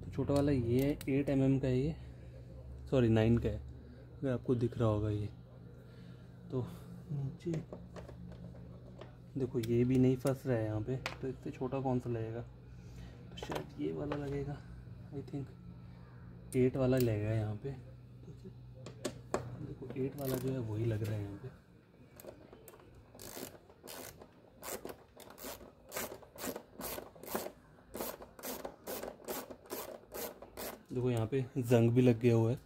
तो छोटा वाला ये है 8 mm का है, ये सॉरी 9 का है, अगर आपको दिख रहा होगा ये। तो नीचे देखो ये भी नहीं फंस रहा है यहाँ पे, तो इससे छोटा कौन सा लगेगा, तो शायद ये वाला लगेगा। आई थिंक 8 वाला लगेगा यहाँ पे। देखो 8 वाला जो है वही लग रहा है यहाँ पे। देखो यहाँ पे जंग भी लग गया हुआ है,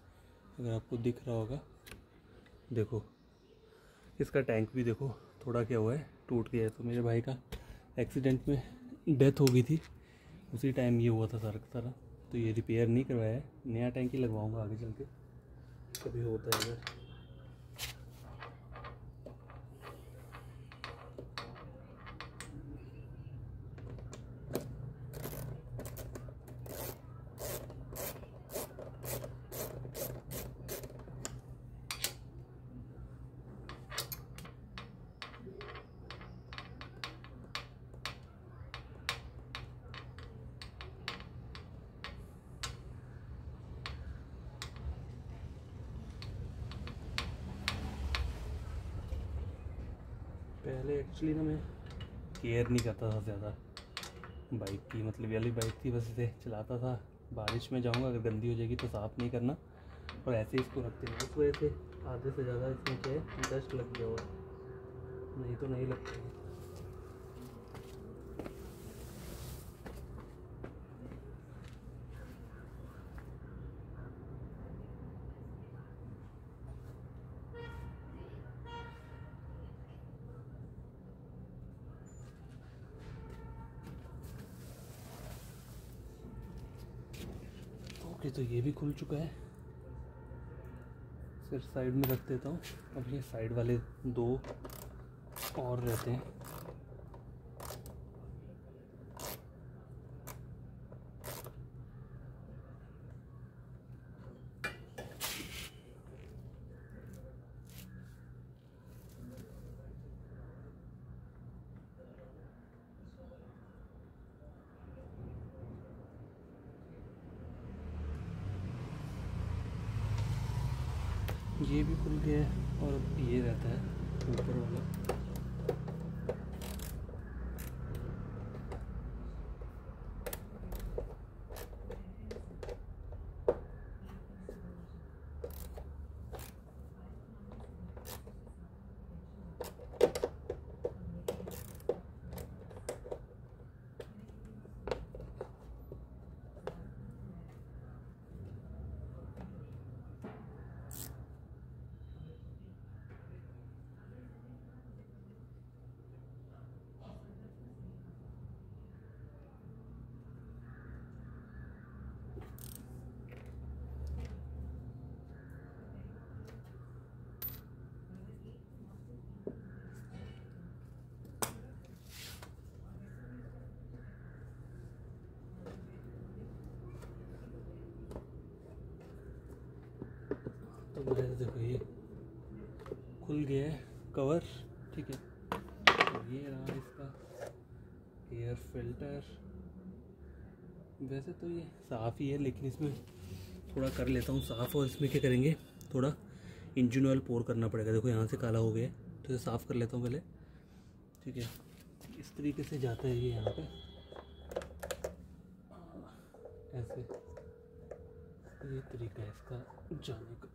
अगर आपको दिख रहा होगा। देखो इसका टैंक भी देखो थोड़ा क्या हुआ है, टूट गया है। तो मेरे भाई का एक्सीडेंट में डेथ हो गई थी, उसी टाइम ये हुआ था सारा का सारा। तो ये रिपेयर नहीं करवाया है, नया टैंक ही लगवाऊंगा आगे चल के, कभी होता है अगर। पहले एक्चुअली ना मैं केयर नहीं करता था ज़्यादा बाइक की, मतलब वाली बाइक थी, बस इसे चलाता था। बारिश में जाऊंगा, अगर गंदी हो जाएगी तो साफ़ नहीं करना, और ऐसे ही इसको रखते हैं। उस वजह से आधे से ज़्यादा इसमें क्या है, डस्ट लग गया हुआ है, नहीं तो नहीं लगता है। ओके, तो ये भी खुल चुका है। सिर्फ साइड में रख देता हूँ। अब ये साइड वाले 2 और रहते हैं। ये भी खुल गया है, और ये रहता है ऊपर वाला। तो गाइस देखो ये खुल गया है कवर, ठीक है। तो ये रहा इसका एयर फिल्टर। वैसे तो ये साफ़ ही है, लेकिन इसमें थोड़ा कर लेता हूँ साफ़। और इसमें क्या करेंगे, थोड़ा इंजन ऑयल पोर करना पड़ेगा। देखो यहाँ से काला हो गया है, तो इसे साफ़ कर लेता हूँ पहले, ठीक है। इस तरीके से जाता है ये यहाँ पे ऐसे, ये तरीका है इसका जाने का।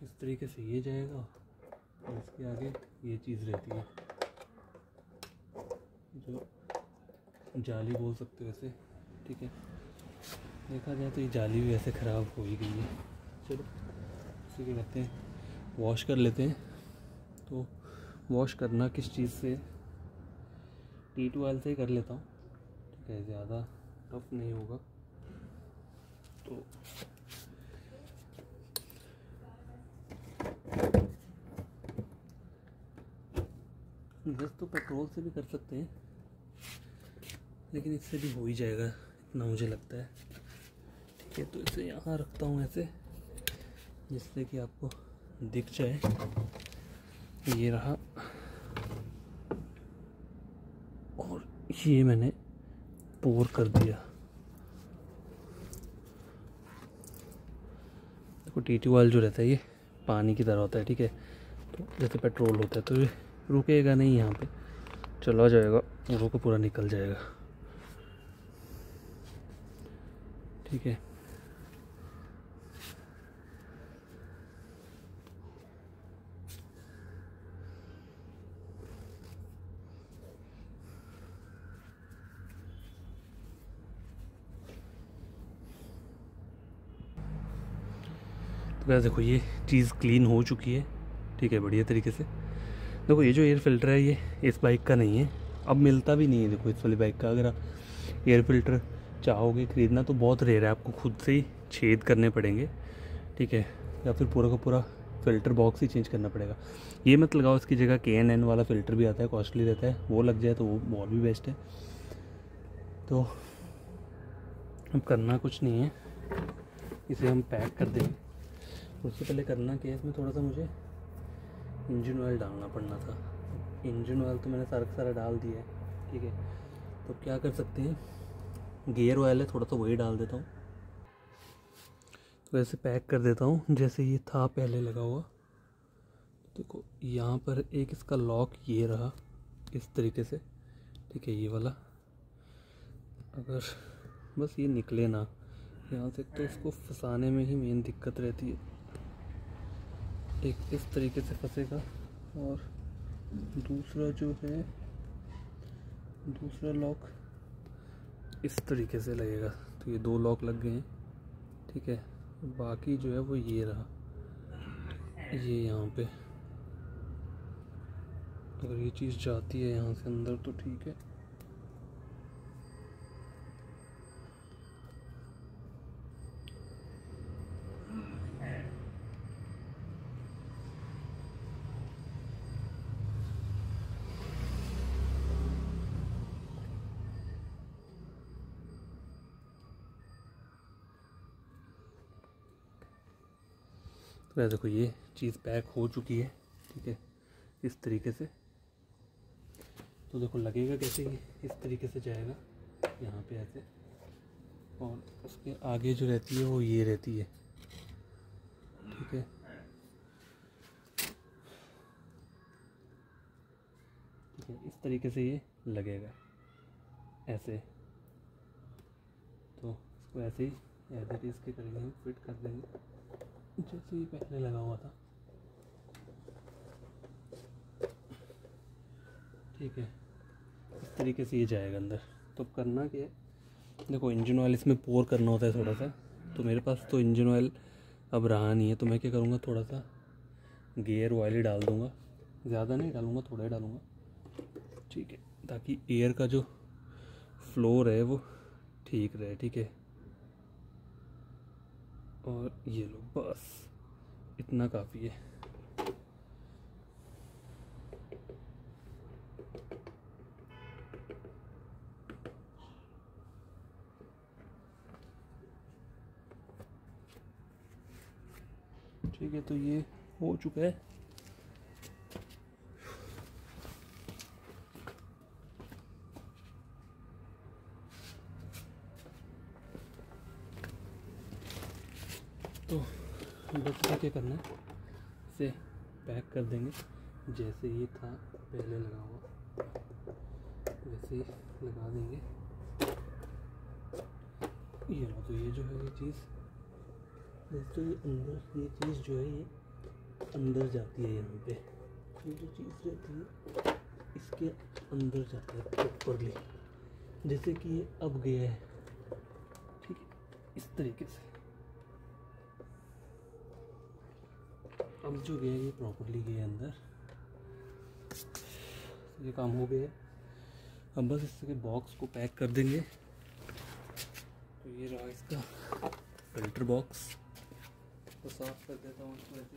इस तरीके से ये जाएगा और इसके आगे ये चीज़ रहती है जो जाली बोल सकते हो इसे, ठीक है। देखा जाए तो ये जाली भी वैसे ख़राब हो ही गई है। चलो इसे क्या कहते हैं, वॉश कर लेते हैं। तो वॉश करना किस चीज़ से, T2 ऑयल से ही कर लेता हूँ, ठीक है। ज़्यादा टफ नहीं होगा। तो बस तो पेट्रोल से भी कर सकते हैं, लेकिन इससे भी हो ही जाएगा इतना मुझे लगता है, ठीक है। तो इसे यहाँ रखता हूँ ऐसे, जिससे कि आपको दिख जाए। ये रहा, और ये मैंने पोर कर दिया। देखो T2 ऑयल जो रहता है ये पानी की तरह होता है, ठीक है। तो जैसे पेट्रोल होता है, तो ये रुकेगा नहीं, यहाँ पे चला जाएगा, पूरा को पूरा निकल जाएगा, ठीक है। तो वैसे देखो ये चीज़ क्लीन हो चुकी है, ठीक है, बढ़िया तरीके से। देखो ये जो एयर फिल्टर है ये इस बाइक का नहीं है, अब मिलता भी नहीं है। देखो इस वाली बाइक का अगर आप एयर फिल्टर चाहोगे ख़रीदना तो बहुत रेयर है, आपको खुद से ही छेद करने पड़ेंगे, ठीक है। या फिर पूरा का पूरा फ़िल्टर बॉक्स ही चेंज करना पड़ेगा। ये मत लगाओ, इसकी जगह KNN वाला फ़िल्टर भी आता है, कॉस्टली रहता है, वो लग जाए तो वो और भी बेस्ट है। तो अब करना कुछ नहीं है, इसे हम पैक कर देंगे। उससे पहले करना क्या है, इसमें थोड़ा सा मुझे इंजन ऑयल डालना पड़ना था। इंजन ऑयल तो मैंने सारा का सारा डाल दिया है, ठीक है। तो क्या कर सकते हैं, गियर ऑयल है थोड़ा सा, वही डाल देता हूँ। तो ऐसे पैक कर देता हूँ जैसे ये था पहले लगा हुआ। देखो यहाँ पर एक इसका लॉक ये रहा इस तरीके से, ठीक है, ये वाला। अगर बस ये निकले ना यहाँ से, तो इसको फंसाने में ही मेन दिक्कत रहती है। एक इस तरीके से फंसेगा, और दूसरा जो है, दूसरा लॉक इस तरीके से लगेगा। तो ये 2 लॉक लग गए हैं, ठीक है। बाकी जो है वो ये रहा, ये यहाँ पे अगर ये चीज़ जाती है यहाँ से अंदर तो ठीक है। तो देखो ये चीज़ पैक हो चुकी है, ठीक है, इस तरीके से। तो देखो लगेगा कैसे, ये इस तरीके से जाएगा यहाँ पे ऐसे, और उसके आगे जो रहती है वो ये रहती है, ठीक है। ठीक है, इस तरीके से ये लगेगा ऐसे। तो इसको ऐसे ही एज इट इज़ के करेंगे, हम फिट कर देंगे जैसे ही पहले लगा हुआ था, ठीक है। इस तरीके से ये जाएगा अंदर। तो करना क्या है, देखो इंजन ऑयल इसमें पोर करना होता है थोड़ा सा। तो मेरे पास तो इंजन ऑयल अब रहा नहीं है, तो मैं क्या करूँगा, थोड़ा सा गियर ऑयल ही डाल दूँगा, ज़्यादा नहीं डालूँगा, थोड़ा ही डालूँगा, ठीक है, ताकि एयर का जो फ्लो रहे वो ठीक रहे, ठीक है। और ये लो, बस इतना काफ़ी है। ठीक है, तो ये हो चुका है। तो बस क्या करना है, इसे पैक कर देंगे। जैसे ये था पहले लगा हुआ वैसे ही लगा देंगे। ये लो, तो ये जो है ये चीज़, तो ये अंदर, ये चीज़ जो है ये अंदर जाती है। यहाँ पे ये जो चीज़ रहती है इसके अंदर जाता है प्रॉपरली, जैसे कि ये अब गया है। ठीक है, इस तरीके से अब जो गया ये प्रॉपरली गया अंदर। ये काम हो गया। अब बस इसके बॉक्स को पैक कर देंगे। तो ये रहा इसका फिल्टर बॉक्स, तो साफ कर देता हूँ इसको ऐसे।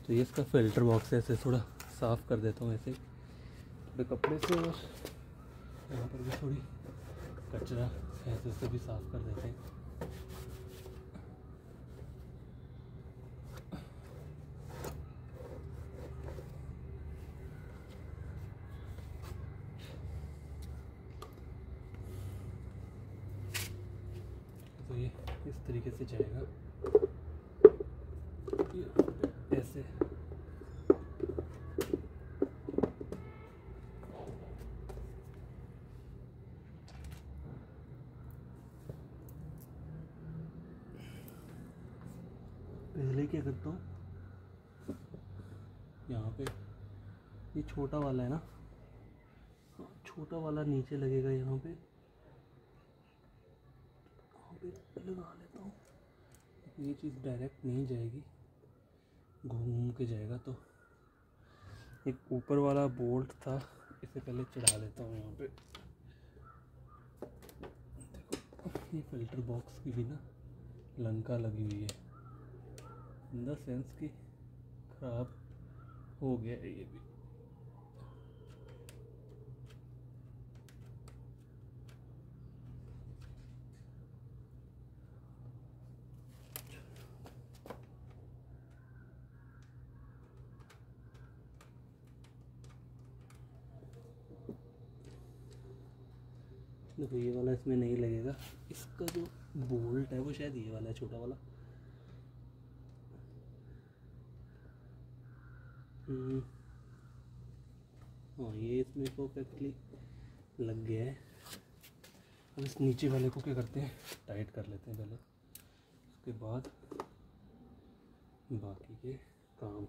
तो ये इसका फ़िल्टर बॉक्स है, ऐसे थोड़ा साफ़ कर देता हूँ ऐसे थोड़े कपड़े से, और यहाँ पर भी थोड़ी कचरा है तो इसे भी साफ़ कर देते हैं। तो ये इस तरीके से जाएगा ऐसे। पहले क्या करता हूँ, यहाँ पे ये छोटा वाला है ना, छोटा वाला नीचे लगेगा यहाँ पे लगा लेता हूँ। ये चीज़ डायरेक्ट नहीं जाएगी, घूम के जाएगा। तो एक ऊपर वाला बोल्ट था, इसे पहले चढ़ा लेता हूँ यहाँ पे। देखो ये फिल्टर बॉक्स की भी ना लंका लगी हुई है, इन द सेंस कि खराब हो गया है ये भी। देखो ये वाला इसमें नहीं लगेगा, इसका जो बोल्ट है वो शायद ये वाला है, छोटा वाला। हाँ ये इसमें परफेक्टली लग गया है। अब इस नीचे वाले को क्या करते हैं, टाइट कर लेते हैं पहले, उसके बाद बाकी के काम।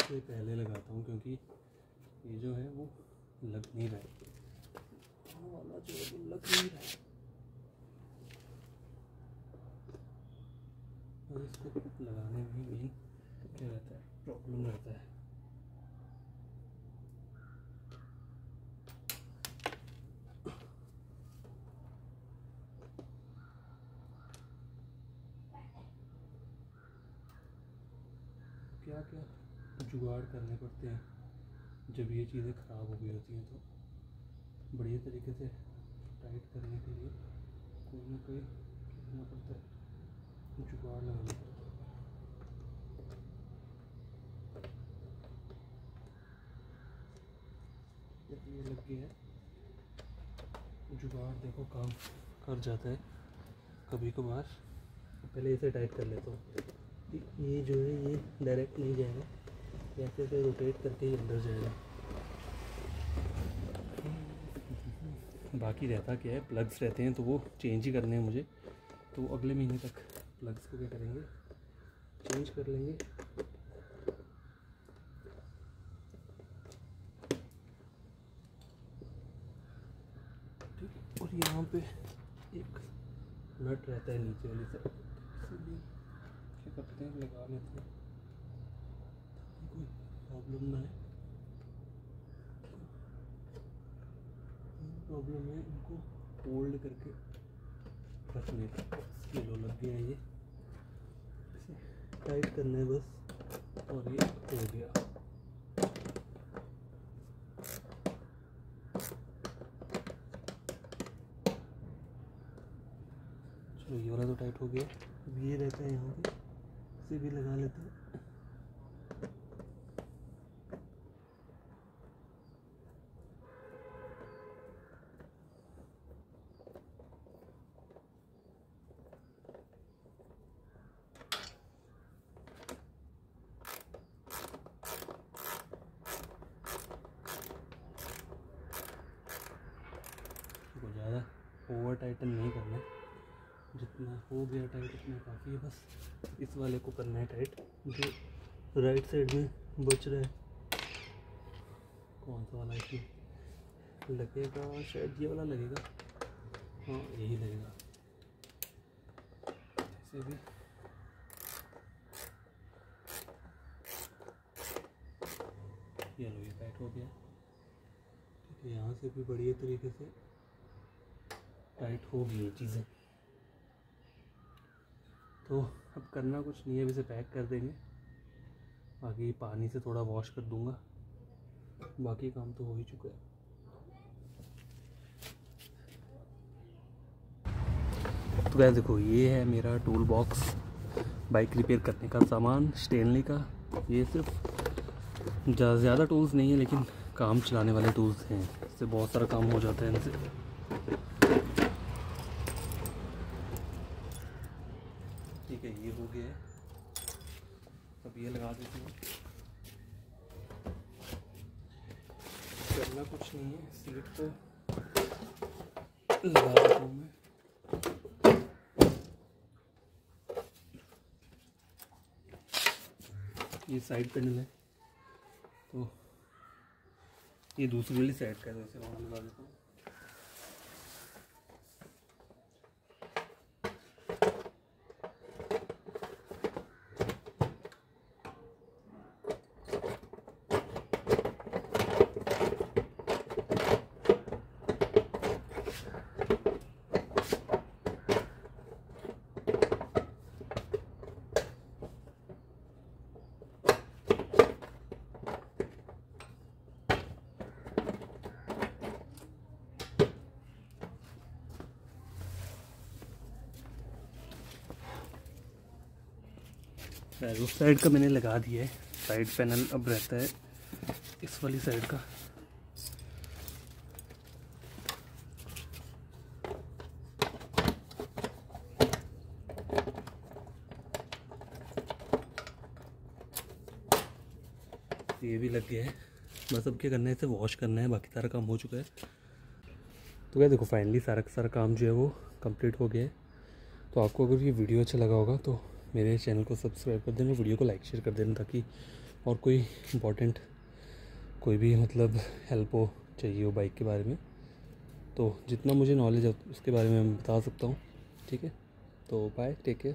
इसे पहले लगाता हूँ क्योंकि ये जो है वो लग नहीं रहा है, वाला जो है वो लग नहीं रहा है। और इसको लगाने में भी क्या रहता है, प्रॉब्लम रहता है। क्या क्या जुगाड़ करने पड़ते हैं जब ये चीज़ें ख़राब हो गई होती हैं, तो बढ़िया तरीके से टाइट करने के लिए कोई ना कोई करना पड़ता है, जुगाड़ लगाना पड़ता है। जब ये लग गया है, जुगाड़ देखो काम कर जाता है कभी कभार। पहले इसे टाइट कर लेता हूँ, ये जो है ये डायरेक्ट नहीं जाएगा, ऐसे ऐसे रोटेट करके ही अंदर जाएगा। बाकी रहता क्या है, प्लग्स रहते हैं तो वो चेंज ही करने हैं मुझे, तो वो अगले महीने तक प्लग्स को क्या करेंगे, चेंज कर लेंगे। ठीक है, और यहाँ पे एक नट रहता है नीचे वाली साइड, इसे भी क्या करते हैं, लगा लेते हैं। कोई प्रॉब्लम ना है। प्रॉब्लम है इनको होल्ड करके रखने का। किलो लग गया, ये इसे टाइट करना है बस और ये हो गया। चलो ये वाला तो टाइट हो गया। अब ये रहता है यहाँ पे, इसे भी लगा लेते हैं। ज़्यादा ओवर टाइटन नहीं करना, जितना हो गया टाइट उतना काफ़ी है। बस इस वाले को करना है टाइट, जो राइट साइड में बच रहा है। कौन सा वाला इसमें लगेगा? शायद ये वाला लगेगा। हाँ यही लगेगा। इसे भी ये लो, ये टाइट हो गया। ठीक है, यहाँ से भी बढ़िया तरीके से टाइट हो गई ये चीज़ें। तो अब करना कुछ नहीं है, अब इसे पैक कर देंगे। बाकी पानी से थोड़ा वॉश कर दूंगा, बाकी काम तो हो ही चुका है। तो क्या देखो, ये है मेरा टूल बॉक्स, बाइक रिपेयर करने का सामान स्टेनली का। ये सिर्फ ज़्यादा टूल्स नहीं है, लेकिन काम चलाने वाले टूल्स हैं। इससे बहुत सारा काम हो जाता है इनसे। ठीक है, ये हो गया। अब ये लगा देते हैं। करना कुछ नहीं है, सीट को लगा देता हूँ मैं। ये साइड पैनल है, तो ये दूसरी वाली साइड का है, तो इसे वहाँ लगा देता हूँ। उस साइड का मैंने लगा दिया है। साइड पैनल अब रहता है इस वाली साइड का। ये भी लग गया है, बस अब क्या करना है, इसे वॉश करना है। बाकी सारा काम हो चुका है। तो क्या देखो, फाइनली सारा काम जो है वो कंप्लीट हो गया है। तो आपको अगर ये वीडियो अच्छा लगा होगा तो मेरे चैनल को सब्सक्राइब कर देना, वीडियो को लाइक शेयर कर देना, ताकि और कोई इम्पोर्टेंट कोई भी मतलब हेल्प हो चाहिए हो बाइक के बारे में, तो जितना मुझे नॉलेज है उसके बारे में मैं बता सकता हूँ। ठीक है, तो बाय, टेक केयर।